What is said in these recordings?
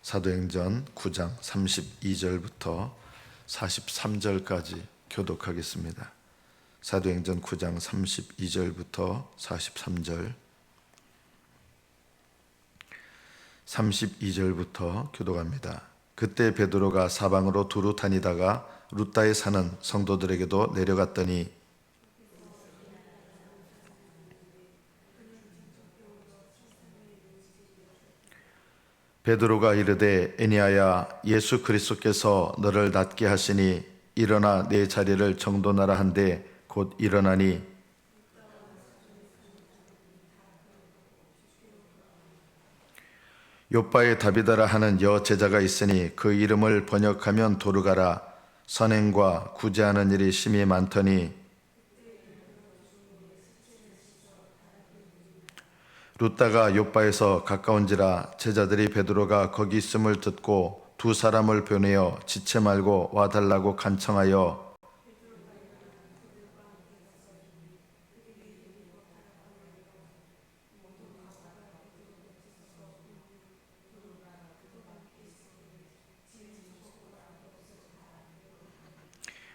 사도행전 9장 32절부터 43절까지 교독하겠습니다. 사도행전 9장 32절부터 43절 32절부터 교독합니다. 그때 베드로가 사방으로 두루 다니다가 루다에 사는 성도들에게도 내려갔더니 베드로가 이르되 에니야야 예수 그리스도께서 너를 낫게 하시니 일어나 내 자리를 정돈하라 한데 곧 일어나니 욥바에 다비다라 하는 여 제자가 있으니 그 이름을 번역하면 도르가라. 선행과 구제하는 일이 심히 많더니 루다가 욥바에서 가까운지라 제자들이 베드로가 거기 있음을 듣고 두 사람을 보내어 지체 말고 와달라고 간청하여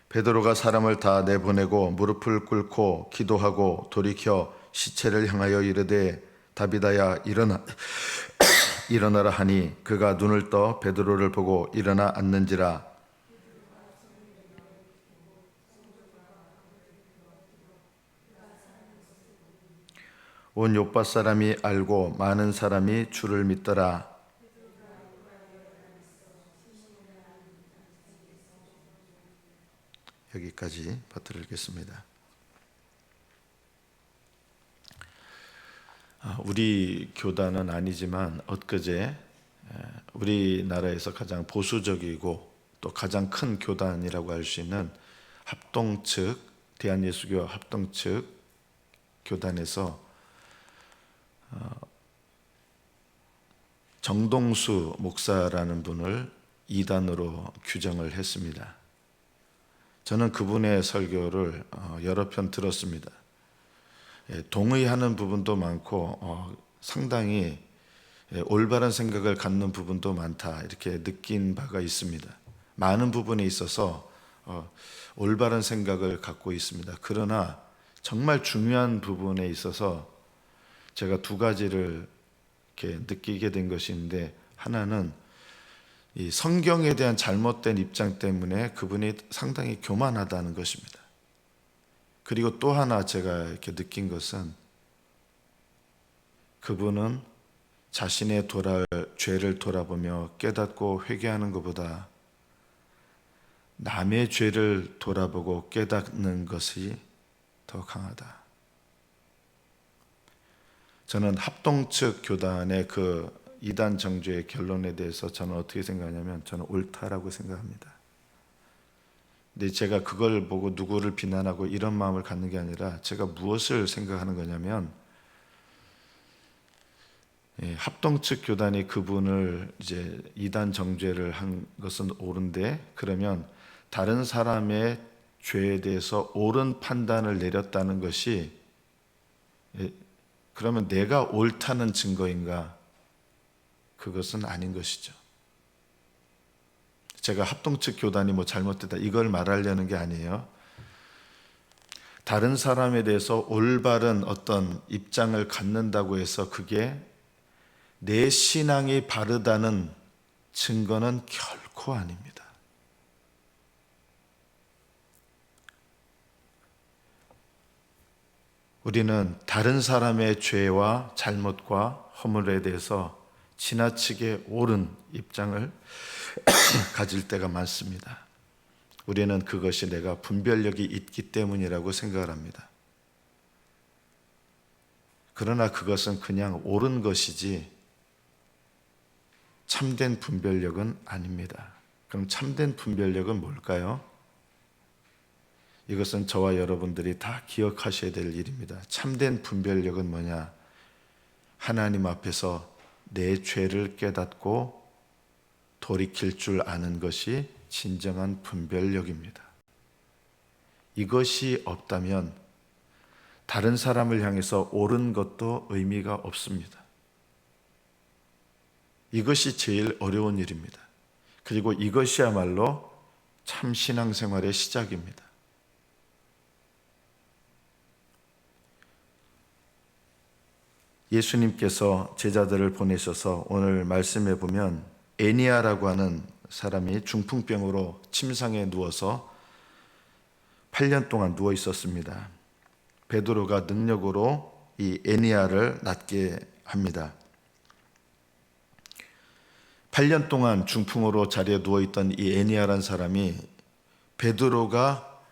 베드로가 사람을 다 내보내고 무릎을 꿇고 기도하고 돌이켜 시체를 향하여 이르되 다비다야 일어나라 하니 그가 눈을 떠 베드로를 보고 일어나 앉는지라. 온 욥바 사람이 알고 많은 사람이 주를 믿더라. 여기까지 받들겠습니다. 우리 교단은 아니지만 엊그제 우리나라에서 가장 보수적이고 또 가장 큰 교단이라고 할 수 있는 합동 측 대한예수교 합동 측 교단에서 정동수 목사라는 분을 이단으로 규정을 했습니다. 저는 그분의 설교를 여러 편 들었습니다. 동의하는 부분도 많고 상당히 올바른 생각을 갖는 부분도 많다 이렇게 느낀 바가 있습니다. 많은 부분에 있어서 올바른 생각을 갖고 있습니다. 그러나 정말 중요한 부분에 있어서 제가 두 가지를 이렇게 느끼게 된 것이 있는데, 하나는 이 성경에 대한 잘못된 입장 때문에 그분이 상당히 교만하다는 것입니다. 그리고 또 하나 제가 이렇게 느낀 것은 그분은 자신의 죄를 돌아보며 깨닫고 회개하는 것보다 남의 죄를 돌아보고 깨닫는 것이 더 강하다. 저는 합동 측 교단의 그 이단 정죄의 결론에 대해서 저는 어떻게 생각하냐면 저는 옳다라고 생각합니다. 근데 제가 그걸 보고 누구를 비난하고 이런 마음을 갖는 게 아니라 제가 무엇을 생각하는 거냐면 합동 측 교단이 그분을 이제 이단 정죄를 한 것은 옳은데, 그러면 다른 사람의 죄에 대해서 옳은 판단을 내렸다는 것이 그러면 내가 옳다는 증거인가? 그것은 아닌 것이죠. 제가 합동 측 교단이 뭐 잘못됐다 이걸 말하려는 게 아니에요. 다른 사람에 대해서 올바른 어떤 입장을 갖는다고 해서 그게 내 신앙이 바르다는 증거는 결코 아닙니다. 우리는 다른 사람의 죄와 잘못과 허물에 대해서 지나치게 옳은 입장을 가질 때가 많습니다. 우리는 그것이 내가 분별력이 있기 때문이라고 생각을 합니다. 그러나 그것은 그냥 옳은 것이지 참된 분별력은 아닙니다. 그럼 참된 분별력은 뭘까요? 이것은 저와 여러분들이 다 기억하셔야 될 일입니다. 참된 분별력은 뭐냐? 하나님 앞에서 내 죄를 깨닫고 돌이킬 줄 아는 것이 진정한 분별력입니다. 이것이 없다면 다른 사람을 향해서 옳은 것도 의미가 없습니다. 이것이 제일 어려운 일입니다. 그리고 이것이야말로 참 신앙생활의 시작입니다. 예수님께서 제자들을 보내셔서 오늘 말씀해 보면 에니아라고 하는 사람이 중풍병으로 침상에 누워서 8년 동안 누워 있었습니다. 베드로가 능력으로 이 에니아를 낫게 합니다. 8년 동안 중풍으로 자리에 누워있던 이 에니아라는 사람이 베드로가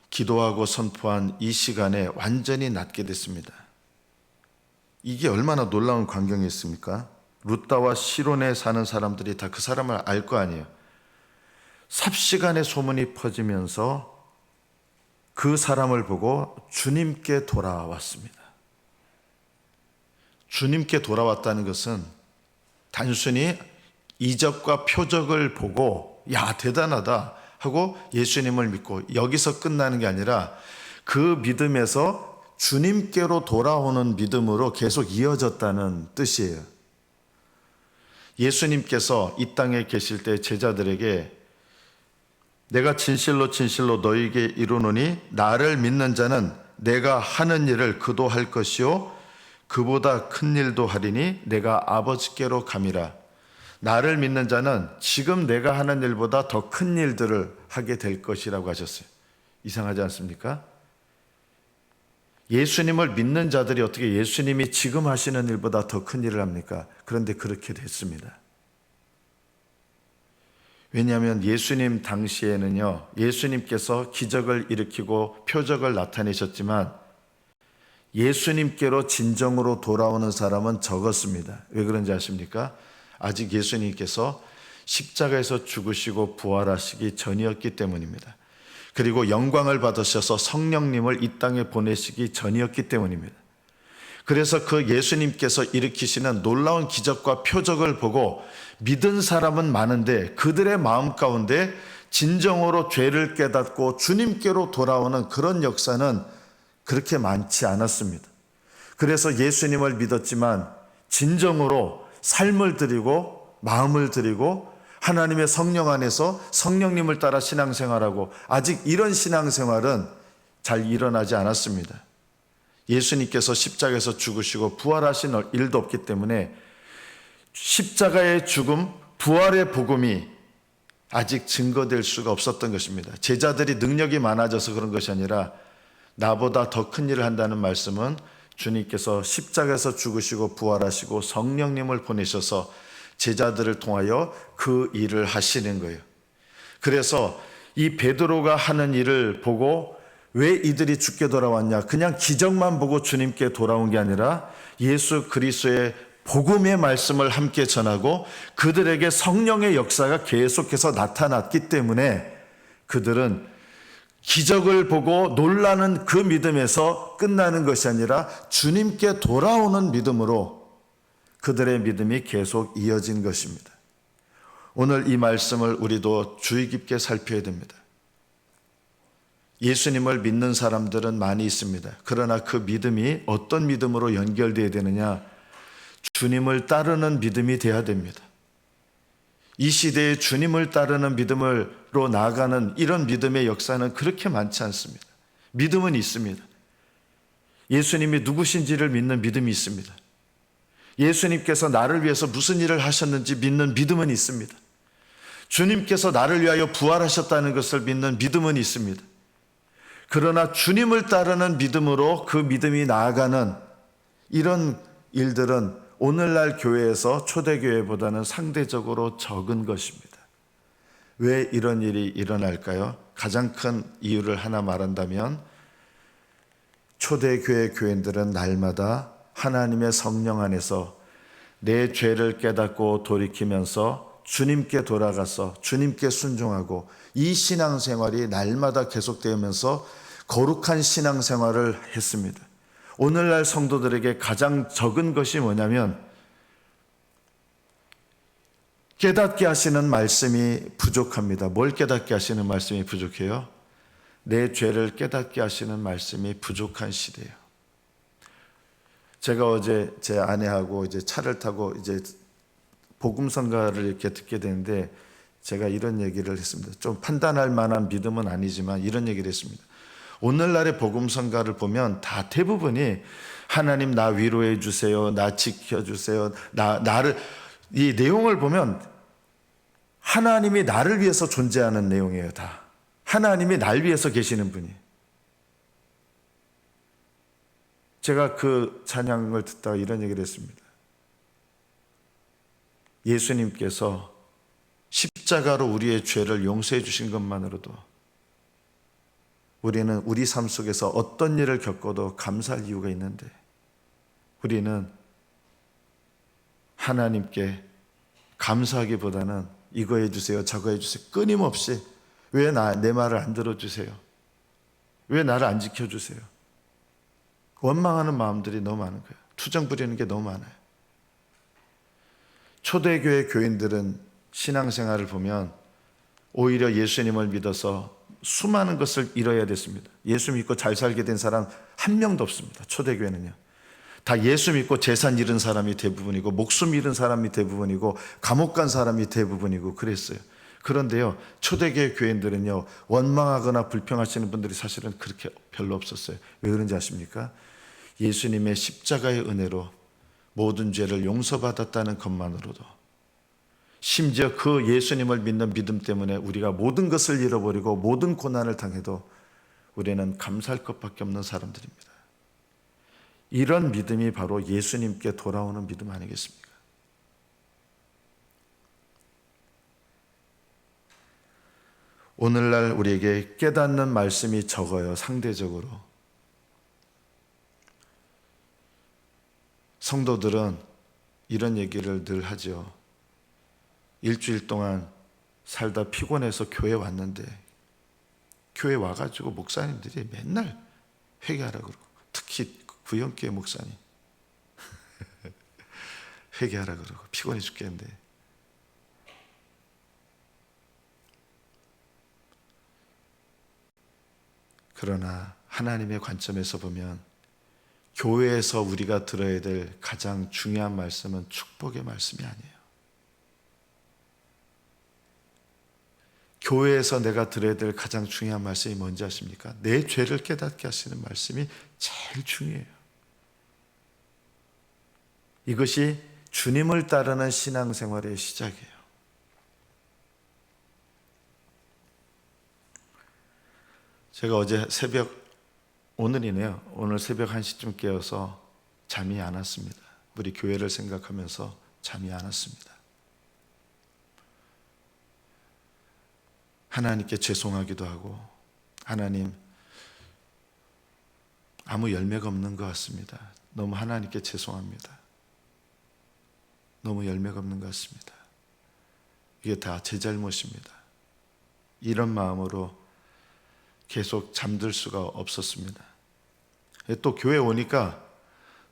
기도하고 선포한 이 시간에 완전히 낫게 됐습니다. 이게 얼마나 놀라운 광경이었습니까? 루다와 시론에 사는 사람들이 다 그 사람을 알 거 아니에요. 삽시간에 소문이 퍼지면서 그 사람을 보고 주님께 돌아왔습니다. 주님께 돌아왔다는 것은 단순히 이적과 표적을 보고 야 대단하다 하고 예수님을 믿고 여기서 끝나는 게 아니라 그 믿음에서 주님께로 돌아오는 믿음으로 계속 이어졌다는 뜻이에요. 예수님께서 이 땅에 계실 때 제자들에게 내가 진실로 진실로 너희에게 이르노니 나를 믿는 자는 내가 하는 일을 그도 할 것이요 그보다 큰 일도 하리니 내가 아버지께로 감이라. 나를 믿는 자는 지금 내가 하는 일보다 더 큰 일들을 하게 될 것이라고 하셨어요. 이상하지 않습니까? 예수님을 믿는 자들이 어떻게 예수님이 지금 하시는 일보다 더 큰 일을 합니까? 그런데 그렇게 됐습니다. 왜냐하면 예수님 당시에는요, 예수님께서 기적을 일으키고 표적을 나타내셨지만 예수님께로 진정으로 돌아오는 사람은 적었습니다. 왜 그런지 아십니까? 아직 예수님께서 십자가에서 죽으시고 부활하시기 전이었기 때문입니다. 그리고 영광을 받으셔서 성령님을 이 땅에 보내시기 전이었기 때문입니다. 그래서 그 예수님께서 일으키시는 놀라운 기적과 표적을 보고 믿은 사람은 많은데 그들의 마음 가운데 진정으로 죄를 깨닫고 주님께로 돌아오는 그런 역사는 그렇게 많지 않았습니다. 그래서 예수님을 믿었지만 진정으로 삶을 드리고 마음을 드리고 하나님의 성령 안에서 성령님을 따라 신앙생활하고 아직 이런 신앙생활은 잘 일어나지 않았습니다. 예수님께서 십자가에서 죽으시고 부활하신 일도 없기 때문에 십자가의 죽음, 부활의 복음이 아직 증거될 수가 없었던 것입니다. 제자들이 능력이 많아져서 그런 것이 아니라 나보다 더 큰 일을 한다는 말씀은 주님께서 십자가에서 죽으시고 부활하시고 성령님을 보내셔서 제자들을 통하여 그 일을 하시는 거예요. 그래서 이 베드로가 하는 일을 보고 왜 이들이 죽게 돌아왔냐? 그냥 기적만 보고 주님께 돌아온 게 아니라 예수 그리스도의 복음의 말씀을 함께 전하고 그들에게 성령의 역사가 계속해서 나타났기 때문에 그들은 기적을 보고 놀라는 그 믿음에서 끝나는 것이 아니라 주님께 돌아오는 믿음으로 그들의 믿음이 계속 이어진 것입니다. 오늘 이 말씀을 우리도 주의 깊게 살펴야 됩니다. 예수님을 믿는 사람들은 많이 있습니다. 그러나 그 믿음이 어떤 믿음으로 연결되어야 되느냐? 주님을 따르는 믿음이 되어야 됩니다. 이 시대에 주님을 따르는 믿음으로 나아가는 이런 믿음의 역사는 그렇게 많지 않습니다. 믿음은 있습니다. 예수님이 누구신지를 믿는 믿음이 있습니다. 예수님께서 나를 위해서 무슨 일을 하셨는지 믿는 믿음은 있습니다. 주님께서 나를 위하여 부활하셨다는 것을 믿는 믿음은 있습니다. 그러나 주님을 따르는 믿음으로 그 믿음이 나아가는 이런 일들은 오늘날 교회에서 초대교회보다는 상대적으로 적은 것입니다. 왜 이런 일이 일어날까요? 가장 큰 이유를 하나 말한다면 초대교회 교인들은 날마다 하나님의 성령 안에서 내 죄를 깨닫고 돌이키면서 주님께 돌아가서 주님께 순종하고 이 신앙생활이 날마다 계속되면서 거룩한 신앙생활을 했습니다. 오늘날 성도들에게 가장 적은 것이 뭐냐면 깨닫게 하시는 말씀이 부족합니다. 뭘 깨닫게 하시는 말씀이 부족해요? 내 죄를 깨닫게 하시는 말씀이 부족한 시대예요. 제가 어제 제 아내하고 이제 차를 타고 이제 복음성가를 이렇게 듣게 되는데 제가 이런 얘기를 했습니다. 좀 판단할 만한 믿음은 아니지만 이런 얘기를 했습니다. 오늘날의 복음성가를 보면 다 대부분이 하나님 나 위로해 주세요, 나 지켜 주세요, 나를, 이 내용을 보면 하나님이 나를 위해서 존재하는 내용이에요. 다 하나님이 날 위해서 계시는 분이. 제가 그 찬양을 듣다가 이런 얘기를 했습니다. 예수님께서 십자가로 우리의 죄를 용서해 주신 것만으로도 우리는 우리 삶 속에서 어떤 일을 겪어도 감사할 이유가 있는데, 우리는 하나님께 감사하기보다는 이거 해주세요, 저거 해주세요, 끊임없이 왜 내 말을 안 들어주세요, 왜 나를 안 지켜주세요, 원망하는 마음들이 너무 많은 거예요. 투정 부리는 게 너무 많아요. 초대교회 교인들은 신앙생활을 보면 오히려 예수님을 믿어서 수많은 것을 잃어야 됐습니다. 예수 믿고 잘 살게 된 사람 한 명도 없습니다. 초대교회는요. 다 예수 믿고 재산 잃은 사람이 대부분이고, 목숨 잃은 사람이 대부분이고, 감옥 간 사람이 대부분이고 그랬어요. 그런데요, 초대교회 교인들은요, 원망하거나 불평하시는 분들이 사실은 그렇게 별로 없었어요. 왜 그런지 아십니까? 예수님의 십자가의 은혜로 모든 죄를 용서받았다는 것만으로도, 심지어 그 예수님을 믿는 믿음 때문에 우리가 모든 것을 잃어버리고 모든 고난을 당해도 우리는 감사할 것밖에 없는 사람들입니다. 이런 믿음이 바로 예수님께 돌아오는 믿음 아니겠습니까? 오늘날 우리에게 깨닫는 말씀이 적어요. 상대적으로 성도들은 이런 얘기를 늘 하죠. 일주일 동안 살다 피곤해서 교회 왔는데, 교회 와가지고 목사님들이 맨날 회개하라고 그러고, 특히 구형교회 목사님 회개하라고 그러고 피곤해 죽겠는데, 그러나 하나님의 관점에서 보면 교회에서 우리가 들어야 될 가장 중요한 말씀은 축복의 말씀이 아니에요. 교회에서 내가 들어야 될 가장 중요한 말씀이 뭔지 아십니까? 내 죄를 깨닫게 하시는 말씀이 제일 중요해요. 이것이 주님을 따르는 신앙생활의 시작이에요. 제가 어제 오늘이네요. 오늘 새벽 1시쯤 깨어서 잠이 안 왔습니다. 우리 교회를 생각하면서 잠이 안 왔습니다. 하나님께 죄송하기도 하고, 하나님, 아무 열매가 없는 것 같습니다. 너무 하나님께 죄송합니다. 너무 열매가 없는 것 같습니다. 이게 다 제 잘못입니다. 이런 마음으로 계속 잠들 수가 없었습니다. 또 교회 오니까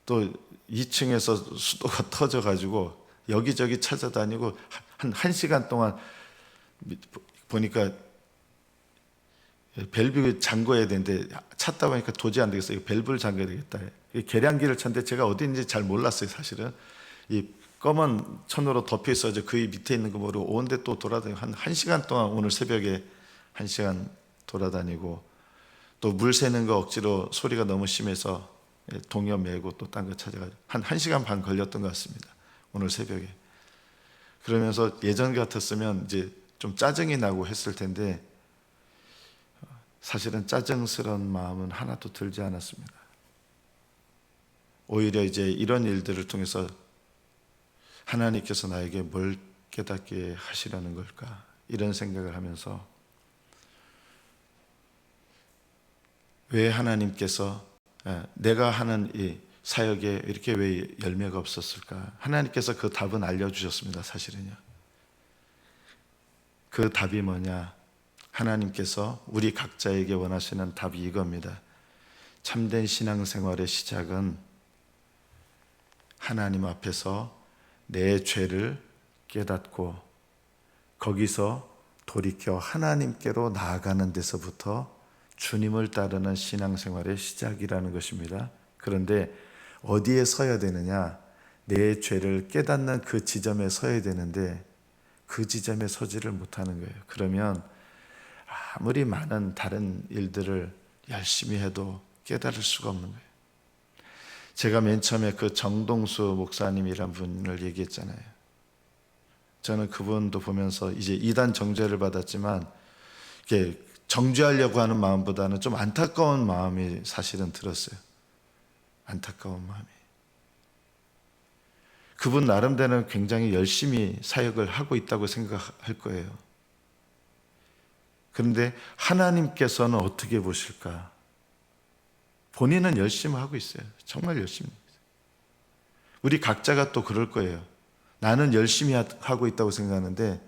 또 2층에서 수도가 터져가지고 여기저기 찾아다니고 한 1시간 동안 보니까 밸브 잠궈야 되는데 찾다 보니까 도저히 안 되겠어요. 밸브를 잠궈야 되겠다. 계량기를 찾는데 제가 어디 있는지 잘 몰랐어요. 사실은 이 검은 천으로 덮여 있어서 그 밑에 있는 거 모르고 온데 또 돌아다니고 한 1시간 동안, 오늘 새벽에 1시간 돌아다니고, 또 물 새는 거 억지로 소리가 너무 심해서 동요 메고 또 딴 거 찾아가지고 한 1시간 반 걸렸던 것 같습니다. 오늘 새벽에. 그러면서 예전 같았으면 이제 좀 짜증이 나고 했을 텐데, 사실은 짜증스러운 마음은 하나도 들지 않았습니다. 오히려 이제 이런 일들을 통해서 하나님께서 나에게 뭘 깨닫게 하시려는 걸까, 이런 생각을 하면서, 왜 하나님께서 내가 하는 이 사역에 이렇게 왜 열매가 없었을까? 하나님께서 그 답은 알려주셨습니다. 사실은요. 그 답이 뭐냐? 하나님께서 우리 각자에게 원하시는 답이 이겁니다. 참된 신앙생활의 시작은 하나님 앞에서 내 죄를 깨닫고 거기서 돌이켜 하나님께로 나아가는 데서부터 주님을 따르는 신앙생활의 시작이라는 것입니다. 그런데 어디에 서야 되느냐? 내 죄를 깨닫는 그 지점에 서야 되는데 그 지점에 서지를 못하는 거예요. 그러면 아무리 많은 다른 일들을 열심히 해도 깨달을 수가 없는 거예요. 제가 맨 처음에 그 정동수 목사님이란 분을 얘기했잖아요. 저는 그분도 보면서 이제 이단 정죄를 받았지만 이게 정죄하려고 하는 마음보다는 좀 안타까운 마음이 사실은 들었어요. 안타까운 마음이. 그분 나름대로는 굉장히 열심히 사역을 하고 있다고 생각할 거예요. 그런데 하나님께서는 어떻게 보실까? 본인은 열심히 하고 있어요. 정말 열심히. 우리 각자가 또 그럴 거예요. 나는 열심히 하고 있다고 생각하는데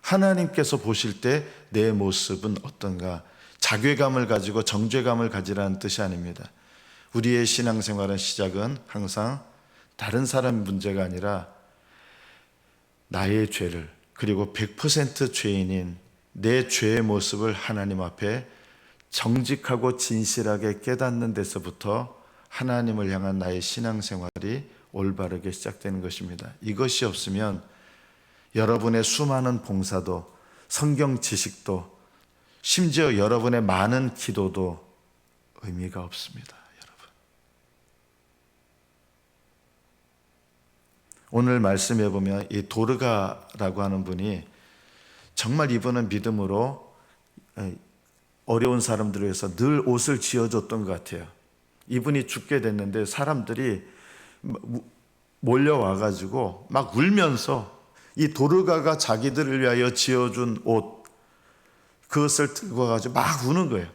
하나님께서 보실 때 내 모습은 어떤가? 자괴감을 가지고 정죄감을 가지라는 뜻이 아닙니다. 우리의 신앙생활의 시작은 항상 다른 사람 문제가 아니라 나의 죄를, 그리고 100% 죄인인 내 죄의 모습을 하나님 앞에 정직하고 진실하게 깨닫는 데서부터 하나님을 향한 나의 신앙생활이 올바르게 시작되는 것입니다. 이것이 없으면 여러분의 수많은 봉사도, 성경 지식도, 심지어 여러분의 많은 기도도 의미가 없습니다. 여러분, 오늘 말씀해 보면 이 도르가라고 하는 분이 정말 이분은 믿음으로 어려운 사람들을 위해서 늘 옷을 지어줬던 것 같아요. 이분이 죽게 됐는데 사람들이 몰려와가지고 막 울면서 이 도르가가 자기들을 위하여 지어준 옷, 그것을 들고 와가지고 막 우는 거예요.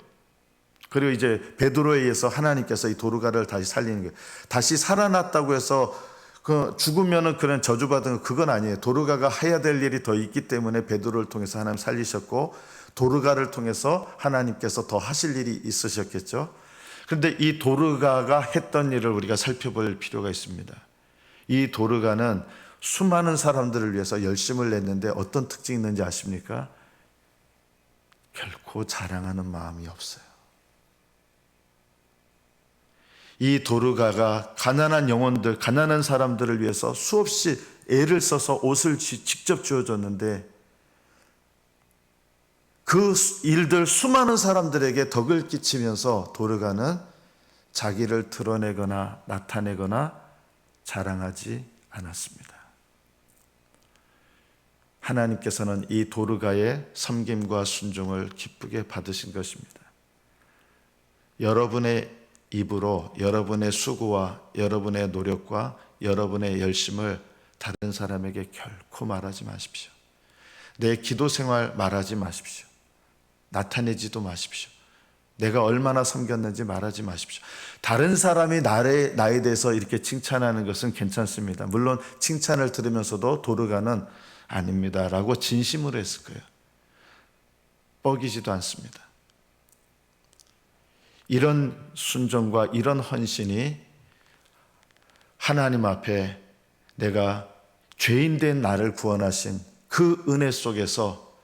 그리고 이제 베드로에 의해서 하나님께서 이 도르가를 다시 살리는 거예요. 다시 살아났다고 해서 그 죽으면은 그런 저주받은 거 그건 아니에요. 도르가가 해야 될 일이 더 있기 때문에 베드로를 통해서 하나님 살리셨고, 도르가를 통해서 하나님께서 더 하실 일이 있으셨겠죠. 그런데 이 도르가가 했던 일을 우리가 살펴볼 필요가 있습니다. 이 도르가는 수많은 사람들을 위해서 열심을 냈는데 어떤 특징이 있는지 아십니까? 결코 자랑하는 마음이 없어요. 이 도르가가 가난한 영혼들, 가난한 사람들을 위해서 수없이 애를 써서 옷을 직접 지어줬는데 그 일들 수많은 사람들에게 덕을 끼치면서 도르가는 자기를 드러내거나 나타내거나 자랑하지 않았습니다. 하나님께서는 이 도르가의 섬김과 순종을 기쁘게 받으신 것입니다. 여러분의 입으로 여러분의 수고와 여러분의 노력과 여러분의 열심을 다른 사람에게 결코 말하지 마십시오. 내 기도 생활 말하지 마십시오. 나타내지도 마십시오. 내가 얼마나 섬겼는지 말하지 마십시오. 다른 사람이 나에 대해서 이렇게 칭찬하는 것은 괜찮습니다. 물론 칭찬을 들으면서도 도르가는 아닙니다 라고 진심으로 했을 거예요. 뻐기지도 않습니다. 이런 순종과 이런 헌신이 하나님 앞에 내가 죄인된 나를 구원하신 그 은혜 속에서,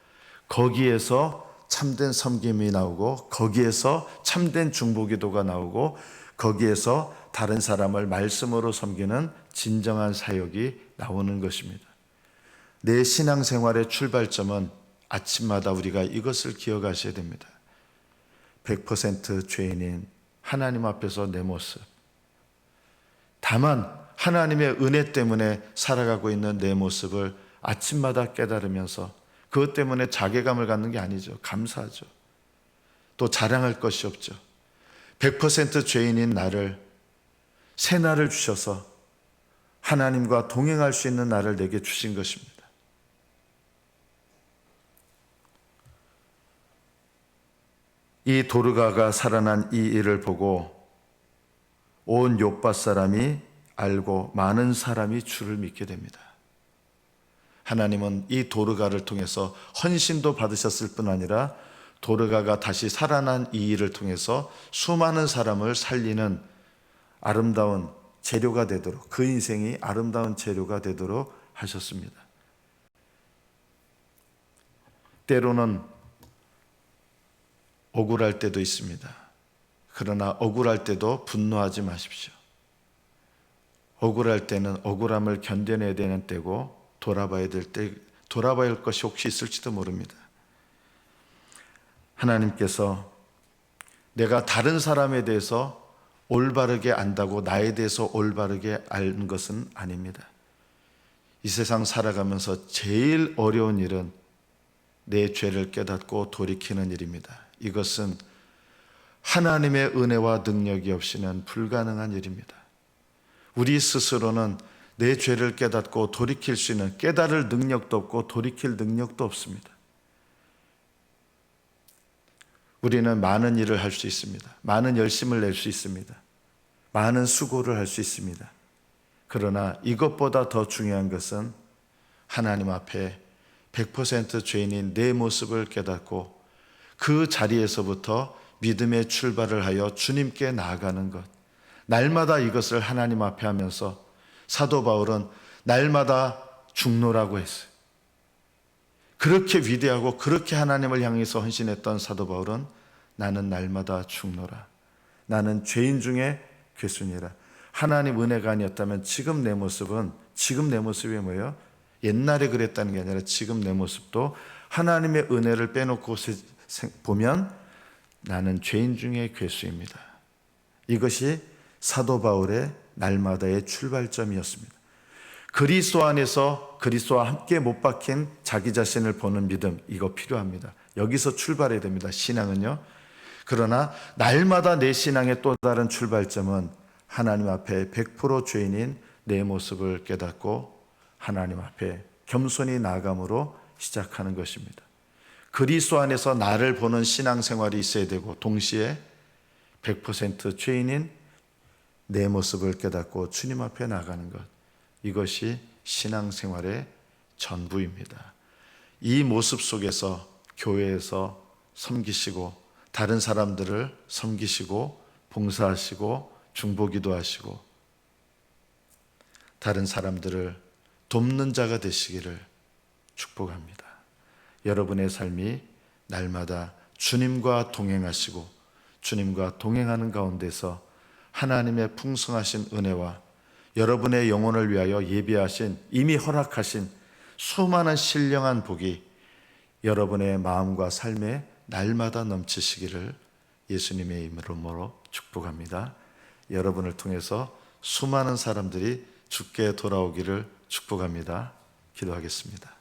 거기에서 참된 섬김이 나오고, 거기에서 참된 중보기도가 나오고, 거기에서 다른 사람을 말씀으로 섬기는 진정한 사역이 나오는 것입니다. 내 신앙생활의 출발점은 아침마다 우리가 이것을 기억하셔야 됩니다. 100% 죄인인 하나님 앞에서 내 모습, 다만 하나님의 은혜 때문에 살아가고 있는 내 모습을 아침마다 깨달으면서 그것 때문에 자괴감을 갖는 게 아니죠. 감사하죠. 또 자랑할 것이 없죠. 100% 죄인인 나를, 새 날을 주셔서 하나님과 동행할 수 있는 나를 내게 주신 것입니다. 이 도르가가 살아난 이 일을 보고 온 욥바 사람이 알고 많은 사람이 주를 믿게 됩니다. 하나님은 이 도르가를 통해서 헌신도 받으셨을 뿐 아니라 도르가가 다시 살아난 이 일을 통해서 수많은 사람을 살리는 아름다운 재료가 되도록, 그 인생이 아름다운 재료가 되도록 하셨습니다. 때로는 억울할 때도 있습니다. 그러나 억울할 때도 분노하지 마십시오. 억울할 때는 억울함을 견뎌내야 되는 때고 돌아봐야 할 것이 혹시 있을지도 모릅니다. 하나님께서 내가 다른 사람에 대해서 올바르게 안다고 나에 대해서 올바르게 아는 것은 아닙니다. 이 세상 살아가면서 제일 어려운 일은 내 죄를 깨닫고 돌이키는 일입니다. 이것은 하나님의 은혜와 능력이 없이는 불가능한 일입니다. 우리 스스로는 내 죄를 깨닫고 돌이킬 수 있는 깨달을 능력도 없고 돌이킬 능력도 없습니다. 우리는 많은 일을 할 수 있습니다. 많은 열심을 낼 수 있습니다. 많은 수고를 할 수 있습니다. 그러나 이것보다 더 중요한 것은 하나님 앞에 100% 죄인인 내 모습을 깨닫고 그 자리에서부터 믿음의 출발을 하여 주님께 나아가는 것. 날마다 이것을 하나님 앞에 하면서 사도 바울은 날마다 죽노라고 했어요. 그렇게 위대하고 그렇게 하나님을 향해서 헌신했던 사도 바울은 나는 날마다 죽노라. 나는 죄인 중에 괴순이라. 하나님 은혜가 아니었다면 지금 내 모습이 뭐예요? 옛날에 그랬다는 게 아니라 지금 내 모습도 하나님의 은혜를 빼놓고 보면 나는 죄인 중에 괴수입니다. 이것이 사도 바울의 날마다의 출발점이었습니다. 그리스도 안에서 그리스도와 함께 못 박힌 자기 자신을 보는 믿음, 이거 필요합니다. 여기서 출발해야 됩니다. 신앙은요. 그러나 날마다 내 신앙의 또 다른 출발점은 하나님 앞에 100% 죄인인 내 모습을 깨닫고 하나님 앞에 겸손히 나아감으로 시작하는 것입니다. 그리스도 안에서 나를 보는 신앙생활이 있어야 되고 동시에 100% 죄인인 내 모습을 깨닫고 주님 앞에 나가는 것, 이것이 신앙생활의 전부입니다. 이 모습 속에서 교회에서 섬기시고 다른 사람들을 섬기시고 봉사하시고 중보기도 하시고 다른 사람들을 돕는 자가 되시기를 축복합니다. 여러분의 삶이 날마다 주님과 동행하시고 주님과 동행하는 가운데서 하나님의 풍성하신 은혜와 여러분의 영혼을 위하여 예비하신 이미 허락하신 수많은 신령한 복이 여러분의 마음과 삶에 날마다 넘치시기를 예수님의 이름으로 축복합니다. 여러분을 통해서 수많은 사람들이 주께 돌아오기를 축복합니다. 기도하겠습니다.